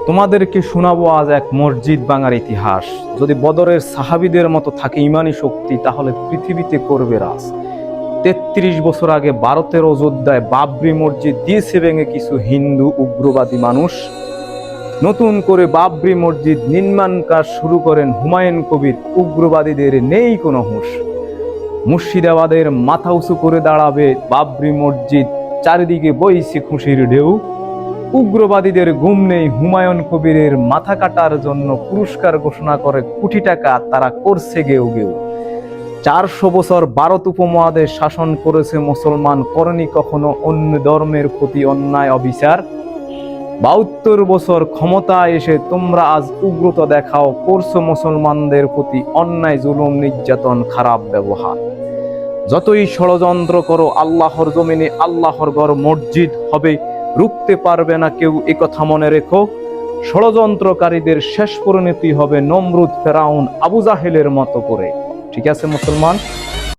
তোমাদেরকে শোনাবো আজ এক মসজিদ ভাঙার ইতিহাস। যদি বদরের সাহাবীদের মতো থাকে ইমানি শক্তি, তাহলে পৃথিবীতে করবে রাজ। ৩৩ বছর আগে ভারতের অযোধ্যায় বাবরি মসজিদ দিয়েছে ভেঙে কিছু হিন্দু উগ্রবাদী মানুষ। নতুন করে বাবরি মসজিদ নির্মাণ কাজ শুরু করেন হুমায়ুন কবির। উগ্রবাদীদের নেই কোনো হুঁশ। মুর্শিদাবাদের মাথা উঁচু করে দাঁড়াবে বাবরি মসজিদ, চারিদিকে বইছে খুশির ঢেউ। উগ্রবাদীদের ঘুম নেই, হুমায়ুন কবিরের মাথা কাটার জন্য পুরস্কার ঘোষণা করে কোটি টাকা তারা করছে গেউ গেউ। ৪০০ বছর ভারত উপমহাদেশ শাসন করেছে মুসলমান, করেনি কখনো অন্য ধর্মের প্রতি অন্যায় অবিচার। ৭২ বছর ক্ষমতায় এসে তোমরা আজ উগ্রতা দেখাও, করছো মুসলমানদের প্রতি অন্যায়, জুলুম, নির্যাতন, খারাপ ব্যবহার। যতই ষড়যন্ত্র করো, আল্লাহর জমিনে আল্লাহর ঘর মসজিদ হবে, রুখতে পারবে না কেউ, একথা মনে রেখো। ষড়যন্ত্রকারীদের শেষ পরিণতি হবে নমরুদ, ফেরাউন, আবু জাহেলের মতো করে। ঠিক আছে মুসলমান?